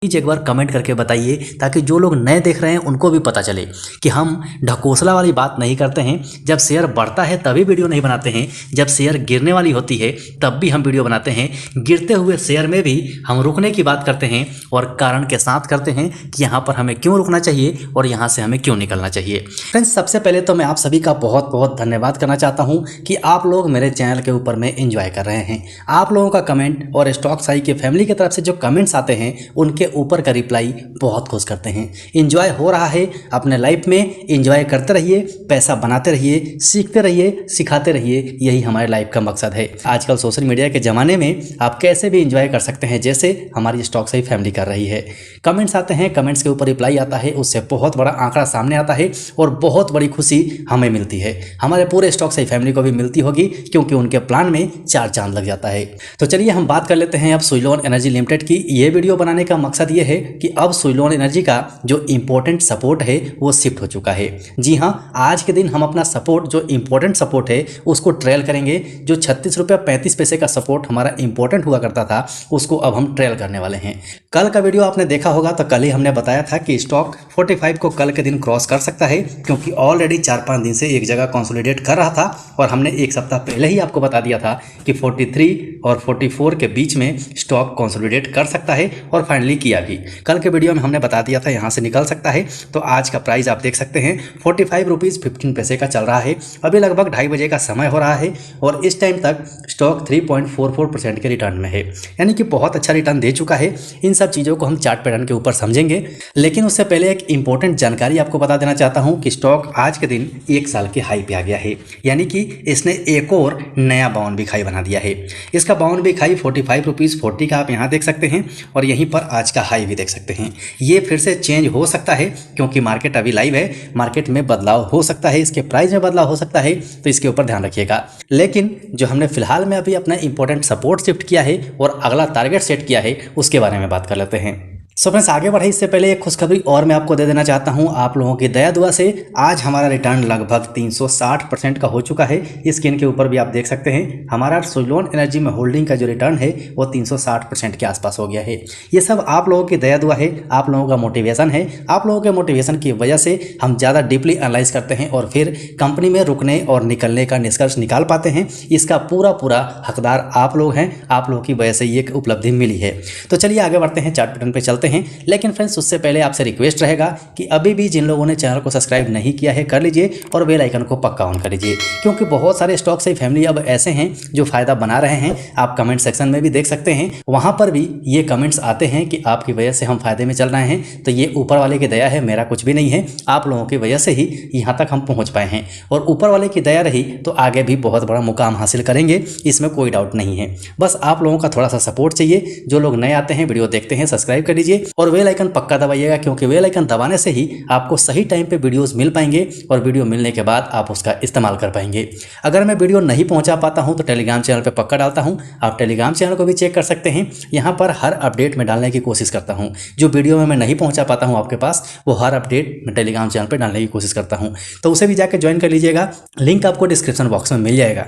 Please एक बार comment करके बताइए ताकि जो लोग नए देख रहे हैं उनको भी पता चले कि हम ढकोसला वाली बात नहीं करते हैं। जब शेयर बढ़ता है तभी वीडियो नहीं बनाते हैं, जब शेयर गिरने वाली होती है तब भी हम वीडियो बनाते हैं। गिरते हुए शेयर में भी हम रुकने की बात करते हैं और कारण के साथ करते हैं कि यहाँ पर हमें क्यों रुकना चाहिए और यहाँ से हमें क्यों निकलना चाहिए। फ्रेंड्स, सबसे पहले तो मैं आप सभी का बहुत बहुत धन्यवाद करना चाहता हूँ कि आप लोग मेरे चैनल के ऊपर में एंजॉय कर रहे हैं। आप लोगों का कमेंट और स्टॉक साई की फैमिली की तरफ से जो कमेंट्स आते हैं उनके ऊपर का रिप्लाई बहुत खुश करते हैं। एंजॉय हो रहा है, अपने लाइफ में एंजॉय करते रहिए, पैसा बनाते रहिए, सीखते रहिए, सिखाते रहिए, यही हमारे लाइफ का मकसद है। आजकल सोशल मीडिया के ज़माने में आप कैसे भी एंजॉय कर सकते हैं जैसे हमारी स्टॉक साई फैमिली कर रही है। कमेंट्स आते हैं, कमेंट्स के ऊपर रिप्लाई आता है, उससे बहुत बड़ा आंकड़ा सामने आता है और बहुत बड़ी खुशी हमें मिलती है। हमारे पूरे स्टॉक साई फैमिली को भी मिलती होगी क्योंकि उनके प्लान में 4 चांद लग जाता है। तो चलिए हम बात कर लेते हैं अब सुइलोन एनर्जी लिमिटेड की। ये वीडियो बनाने का मकसद ये है कि अब सुइलोन एनर्जी का जो इंपॉर्टेंट सपोर्ट है वो शिफ्ट हो चुका है। जी हाँ, आज के दिन हम अपना सपोर्ट जो इंपॉर्टेंट सपोर्ट है उसको ट्रेल करेंगे। जो 36 रुपये 35 पैसे का सपोर्ट हमारा इंपॉर्टेंट हुआ करता था उसको अब हम ट्रेल करने वाले हैं। कल का वीडियो आपने देखा होगा तो कल ही हमने बताया था कि स्टॉक 45 को कल के दिन क्रॉस कर सकता है क्योंकि ऑलरेडी 4-5 दिन से एक जगह कंसोलिडेट कर रहा था और हमने एक सप्ताह पहले ही आपको बता दिया था कि 43 और 44 के बीच में स्टॉक कंसोलिडेट कर सकता है और फाइनली किया भी। कल के वीडियो में हमने बता दिया था यहाँ से निकल सकता है। तो आज का प्राइस आप देख सकते हैं 45 रुपीज़ 15 पैसे का चल रहा है। अभी लगभग 2:30 बजे का समय हो रहा है और इस टाइम तक स्टॉक 3.44% के रिटर्न में है, यानी कि बहुत अच्छा रिटर्न दे चुका है। इन सब चीज़ों को हम चार्ट पैटर्न के ऊपर समझेंगे, लेकिन उससे पहले एक इंपॉर्टेंट जानकारी आपको बता देना चाहता हूँ कि स्टॉक आज के दिन 1 साल के हाई पे आ गया है, यानी कि इसने एक और नया बाउंड बिग हाई बना दिया है। इसका बाउंड बिग हाई 45 रुपीज़ 40 का आप यहाँ देख सकते हैं और यहीं पर आज का हाई भी देख सकते हैं। ये फिर से चेंज हो सकता है क्योंकि मार्केट अभी लाइव है, मार्केट में बदलाव हो सकता है, इसके प्राइस में बदलाव हो सकता है, तो इसके ऊपर ध्यान रखिएगा। लेकिन जो हमने फिलहाल में अभी अपना इंपॉर्टेंट सपोर्ट शिफ्ट किया है और अगला टारगेट सेट किया है उसके बारे में बात कर लेते हैं। सो फ्रेंड्स, आगे बढ़े इससे पहले एक खुशखबरी और मैं आपको दे देना चाहता हूं। आप लोगों की दया दुआ से आज हमारा रिटर्न लगभग 360% का हो चुका है। स्क्रीन के ऊपर भी आप देख सकते हैं हमारा सुइलोन एनर्जी में होल्डिंग का जो रिटर्न है वो 360% के आसपास हो गया है। ये सब आप लोगों की दया दुआ है, आप लोगों का मोटिवेशन है। आप लोगों के मोटिवेशन की वजह से हम ज़्यादा डीपली एनालाइज करते हैं और फिर कंपनी में रुकने और निकलने का निष्कर्ष निकाल पाते हैं। इसका पूरा हकदार आप लोग हैं, आप लोगों की वजह से ये उपलब्धि मिली है। तो चलिए आगे बढ़ते हैं, चार्ट पैटर्न पे चलते हैं। लेकिन फ्रेंड्स, उससे पहले आपसे रिक्वेस्ट रहेगा कि अभी भी जिन लोगों ने चैनल को सब्सक्राइब नहीं किया है कर लीजिए और बेल आइकन को पक्का ऑन कर लीजिए, क्योंकि बहुत सारे स्टॉक साई फैमिली अब ऐसे हैं जो फायदा बना रहे हैं। आप कमेंट सेक्शन में भी देख सकते हैं, वहां पर भी ये कमेंट्स आते हैं कि आपकी वजह से हम फायदे में चल रहे हैं। तो ये ऊपर वाले की दया है, मेरा कुछ भी नहीं है। आप लोगों की वजह से ही यहाँ तक हम पहुँच पाए हैं और ऊपर वाले की दया रही तो आगे भी बहुत बड़ा मुकाम हासिल करेंगे, इसमें कोई डाउट नहीं है। बस आप लोगों का थोड़ा सा सपोर्ट चाहिए। जो लोग नए आते हैं वीडियो देखते हैं सब्सक्राइब कर लीजिए और बेल आइकन पक्का दबाइएगा, क्योंकि बेल आइकन दबाने से ही आपको सही टाइम पे वीडियोस मिल पाएंगे और वीडियो मिलने के बाद आप उसका इस्तेमाल कर पाएंगे। अगर मैं वीडियो नहीं पहुंचा पाता हूं तो टेलीग्राम चैनल पे पक्का डालता हूं, आप टेलीग्राम चैनल को भी चेक कर सकते हैं। यहां पर हर अपडेट में डालने की कोशिश करता हूं। जो वीडियो में मैं नहीं पहुंचा पाता हूं आपके पास, वो हर अपडेट मैं टेलीग्राम चैनल पर डालने की कोशिश करता हूँ, तो उसे भी जाकर ज्वाइन कर लीजिएगा। लिंक आपको डिस्क्रिप्शन बॉक्स में मिल जाएगा।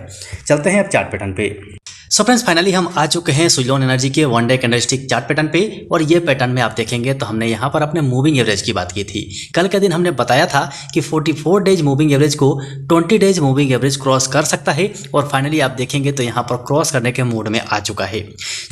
चलते हैं अब चार्ट पैटर्न पे। सो फ्रेंड्स, फाइनली हम आ चुके हैं सुइलोन एनर्जी के 1 डे कैंडलस्टिक चार्ट पैटर्न पे और ये पैटर्न में आप देखेंगे तो हमने यहाँ पर अपने मूविंग एवरेज की बात की थी। कल के दिन हमने बताया था कि 44 डेज मूविंग एवरेज को 20 डेज मूविंग एवरेज क्रॉस कर सकता है और फाइनली आप देखेंगे तो यहाँ पर क्रॉस करने के मूड में आ चुका है।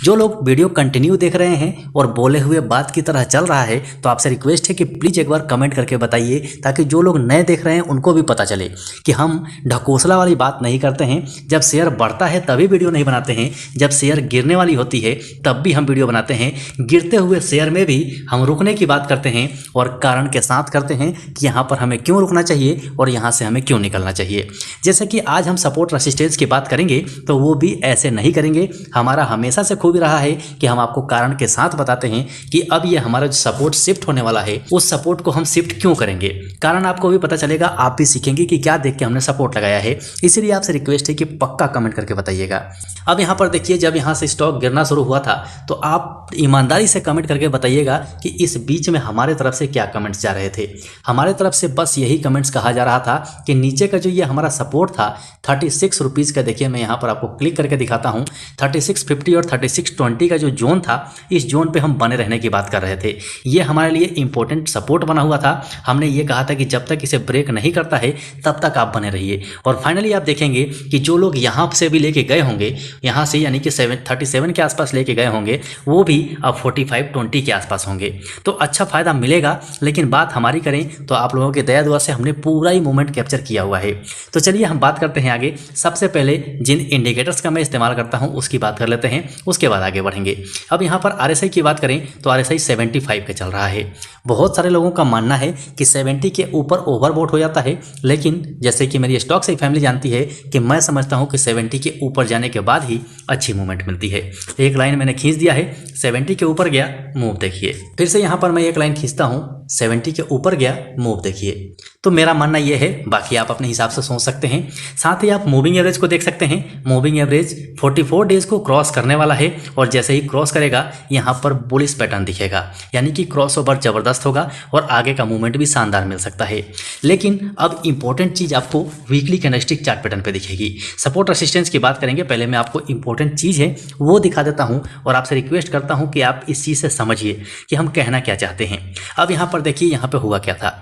जो लोग वीडियो कंटिन्यू देख रहे हैं और बोले हुए बात की तरह चल रहा है तो आपसे रिक्वेस्ट है कि प्लीज़ एक बार कमेंट करके बताइए ताकि जो लोग नए देख रहे हैं उनको भी पता चले कि हम ढकोसला वाली बात नहीं करते हैं। जब शेयर बढ़ता है तभी वीडियो नहीं बनाते हैं, जब शेयर गिरने वाली होती है तब भी हम वीडियो बनाते हैं। गिरते हुए शेयर में भी हम रुकने की बात करते हैं और कारण के साथ करते हैं कि यहाँ पर हमें क्यों रुकना चाहिए और यहाँ से हमें क्यों निकलना चाहिए। जैसे कि आज हम सपोर्ट रेसिस्टेंस की बात करेंगे तो वो भी ऐसे नहीं करेंगे। हमारा हमेशा से खूबी रहा है कि हम आपको कारण के साथ बताते हैं कि अब ये हमारा जो सपोर्ट शिफ्ट होने वाला है उस सपोर्ट को हम शिफ्ट क्यों करेंगे। कारण आपको भी पता चलेगा, आप भी सीखेंगे कि क्या देख के हमने सपोर्ट लगाया है। इसीलिए आपसे रिक्वेस्ट है कि पक्का कमेंट करके बताइएगा। अब अब यहाँ पर देखिए, जब यहाँ से स्टॉक गिरना शुरू हुआ था तो आप ईमानदारी से कमेंट करके बताइएगा कि इस बीच में हमारे तरफ से क्या कमेंट्स जा रहे थे। हमारे तरफ से बस यही कमेंट्स कहा जा रहा था कि नीचे का जो ये हमारा सपोर्ट था 36 रुपीज़ का, देखिए मैं यहाँ पर आपको क्लिक करके दिखाता हूँ, 36.50 और 36.20 का जो जोन था, इस जोन पे हम बने रहने की बात कर रहे थे। ये हमारे लिए इंपॉर्टेंट सपोर्ट बना हुआ था। हमने ये कहा था कि जब तक इसे ब्रेक नहीं करता है तब तक आप बने रहिए। और फाइनली आप देखेंगे कि जो लोग यहाँ से भी लेके गए होंगे, यहाँ से यानी कि 37 के आसपास लेके गए होंगे, वो भी अब 45.20 के आसपास होंगे। तो अच्छा फ़ायदा मिलेगा। लेकिन बात हमारी करें तो आप लोगों के दया दुआ से हमने पूरा ही मूवमेंट कैप्चर किया हुआ है। तो चलिए हम बात करते हैं आगे। सबसे पहले जिन इंडिकेटर्स का मैं इस्तेमाल करता हूं उसकी बात कर लेते हैं, उसके बाद आगे बढ़ेंगे। अब यहाँ पर RSI की बात करें तो RSI 75 का चल रहा है। बहुत सारे लोगों का मानना है कि 70 के ऊपर ओवरबॉट हो जाता है, लेकिन जैसे कि मेरी स्टॉक से फैमिली जानती है कि मैं समझता हूं कि 70 के ऊपर जाने के बाद ही अच्छी मूवमेंट मिलती है। एक लाइन मैंने खींच दिया है, 70 के ऊपर गया, मूव देखिए। फिर से यहाँ पर मैं एक लाइन खींचता हूँ, 70 के ऊपर गया, मूव देखिए। तो मेरा मानना यह है, बाकी आप अपने हिसाब से सोच सकते हैं। साथ ही आप मूविंग एवरेज को देख सकते हैं। मूविंग एवरेज 44 डेज को क्रॉस करने वाला है और जैसे ही क्रॉस करेगा यहाँ पर बुलिश पैटर्न दिखेगा, यानी कि क्रॉसओवर जबरदस्त होगा और आगे का मूवमेंट भी शानदार मिल सकता है। लेकिन अब इंपॉर्टेंट चीज़ आपको वीकली कैंडलस्टिक चार्ट पैटर्न पे दिखेगी। सपोर्ट रेसिस्टेंस की बात करेंगे, पहले मैं आपको इंपॉर्टेंट चीज़ है वो दिखा देता हूँ और आपसे रिक्वेस्ट करता हूँ कि आप इस चीज़ से समझिए कि हम कहना क्या चाहते हैं। अब यहाँ पर देखिए, यहाँ पे हुआ क्या था,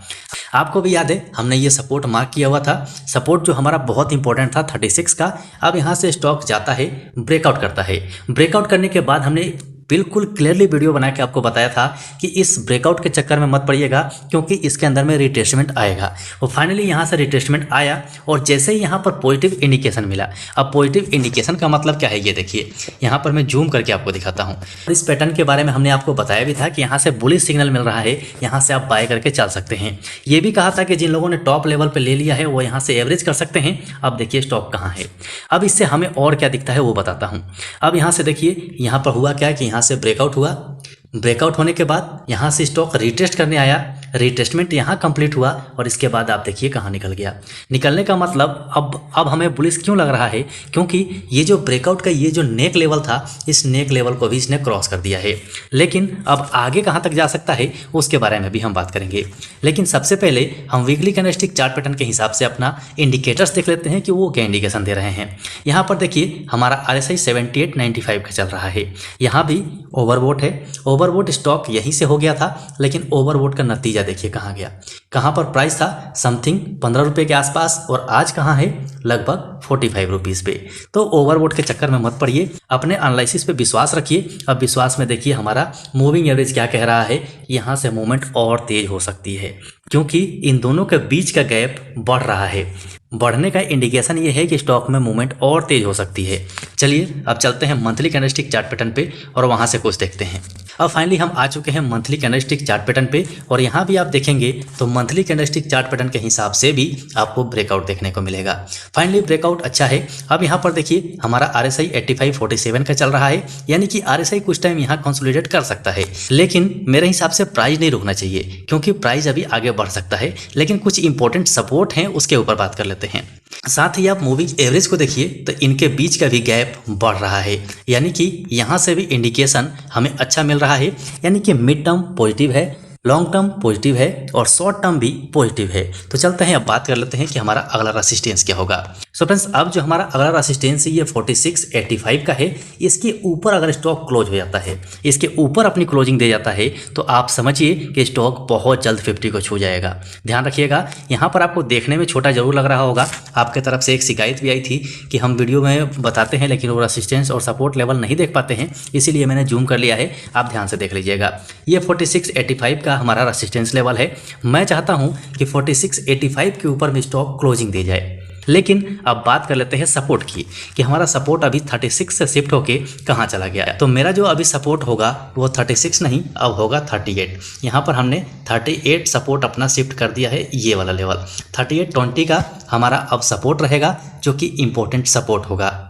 आपको भी याद है हमने ये सपोर्ट मार्क किया हुआ था। सपोर्ट जो हमारा बहुत इंपॉर्टेंट था 36 का। अब यहाँ से स्टॉक जाता है, ब्रेकआउट करता है। ब्रेकआउट करने के बाद हमने बिल्कुल क्लियरली वीडियो बना के आपको बताया था कि इस ब्रेकआउट के चक्कर में मत पड़िएगा, क्योंकि इसके अंदर में रिट्रेसमेंट आएगा। और फाइनली यहाँ से रिट्रेसमेंट आया और जैसे ही यहाँ पर पॉजिटिव इंडिकेशन मिला। अब पॉजिटिव इंडिकेशन का मतलब क्या है, ये देखिए यहाँ पर मैं जूम करके आपको दिखाता हूँ। इस पैटर्न के बारे में हमने आपको बताया भी था कि यहाँ से बुलिश सिग्नल मिल रहा है, यहाँ से आप बाय करके चल सकते हैं। ये भी कहा था कि जिन लोगों ने टॉप लेवल पर ले लिया है वो यहाँ से एवरेज कर सकते हैं। अब देखिए स्टॉक कहाँ है। अब इससे हमें और क्या दिखता है वो बताता हूँ। अब यहाँ से देखिए, यहाँ पर हुआ क्या कि यहाँ से ब्रेकआउट हुआ। ब्रेकआउट होने के बाद यहाँ से स्टॉक रिटेस्ट करने आया, रिटेस्टमेंट यहाँ कंप्लीट हुआ और इसके बाद आप देखिए कहाँ निकल गया। निकलने का मतलब अब हमें बुलिश क्यों लग रहा है, क्योंकि ये जो ब्रेकआउट का ये जो नेक लेवल था, इस नेक लेवल को भी इसने क्रॉस कर दिया है। लेकिन अब आगे कहाँ तक जा सकता है उसके बारे में भी हम बात करेंगे। लेकिन सबसे पहले हम वीकली कैंडलस्टिक चार्ट पैटर्न के हिसाब से अपना इंडिकेटर्स देख लेते हैं कि वो क्या इंडिकेशन दे रहे हैं। यहाँ पर देखिए हमारा RSI 78.95 का चल रहा है। यहाँ भी ओवरबॉट है। ओवरबॉट स्टॉक यहीं से हो गया था, लेकिन ओवरबॉट का नतीजा देखिए कहाँ गया। कहाँ पर प्राइस था समथिंग 15 रुपये के आसपास और आज कहाँ है लगभग 45 रुपीज़ पे। तो ओवरबॉट के चक्कर में मत पड़िए, अपने एनालिसिस पे विश्वास रखिए। अब विश्वास में देखिए हमारा मूविंग एवरेज क्या कह रहा है, यहाँ से मूवमेंट और तेज हो सकती है क्योंकि इन दोनों के बीच का गैप बढ़ रहा है। बढ़ने का इंडिकेशन ये है कि स्टॉक में मूवमेंट और तेज हो सकती है। चलिए अब चलते हैं मंथली कैंडलस्टिक चार्ट पैटर्न पे और वहाँ से कुछ देखते हैं। अब फाइनली हम आ चुके हैं मंथली कैंडलस्टिक चार्ट पैटर्न पे और यहाँ भी आप देखेंगे तो मंथली कैंडलस्टिक चार्ट पैटर्न के हिसाब से भी आपको ब्रेकआउट देखने को मिलेगा। फाइनली ब्रेकआउट अच्छा है। अब यहाँ पर देखिए हमारा RSI 85.47 का चल रहा है, यानी कि RSI कुछ टाइम यहाँ कंसोलिडेट कर सकता है। लेकिन मेरे हिसाब से प्राइस नहीं रुकना चाहिए, क्योंकि प्राइस अभी आगे बढ़ सकता है। लेकिन कुछ इंपॉर्टेंट सपोर्ट हैं उसके ऊपर बात कर लेते हैं। साथ ही आप मूविंग एवरेज को देखिए तो इनके बीच का भी गैप बढ़ रहा है, यानी कि यहाँ से भी इंडिकेशन हमें अच्छा मिल रहा है, यानी कि मिड टर्म पॉजिटिव है, लॉन्ग टर्म पॉजिटिव है और शॉर्ट टर्म भी पॉजिटिव है। तो चलते हैं अब बात कर लेते हैं कि हमारा अगला रेसिस्टेंस क्या होगा। सो फ्रेंड्स, अब जो हमारा अगला रेसिस्टेंस है ये 46.85 का है। इसके ऊपर अगर स्टॉक क्लोज हो जाता है, इसके ऊपर अपनी क्लोजिंग दे जाता है, तो आप समझिए कि स्टॉक बहुत जल्द 50 को छू जाएगा। ध्यान रखिएगा, यहाँ पर आपको देखने में छोटा जरूर लग रहा होगा। आपके तरफ से एक शिकायत भी आई थी कि हम वीडियो में बताते हैं लेकिन वो रेसिस्टेंस और सपोर्ट लेवल नहीं देख पाते हैं, इसीलिए मैंने जूम कर लिया है। आप ध्यान से देख लीजिएगा, ये 46.85 का हमारा रेसिस्टेंस लेवल है। मैं चाहता हूं कि 46.85 के ऊपर में स्टॉक क्लोजिंग दे जाए। लेकिन अब बात कर लेते हैं सपोर्ट की, कि हमारा सपोर्ट अभी 36 से शिफ्ट होके कहाँ चला गया है। तो मेरा जो अभी सपोर्ट होगा वो 36 नहीं, अब होगा 38। यहाँ पर हमने 38 सपोर्ट अपना शिफ्ट कर दिया है। ये वाला लेवल 38.20 का हमारा अब सपोर्ट रहेगा, जो कि इंपॉर्टेंट सपोर्ट होगा।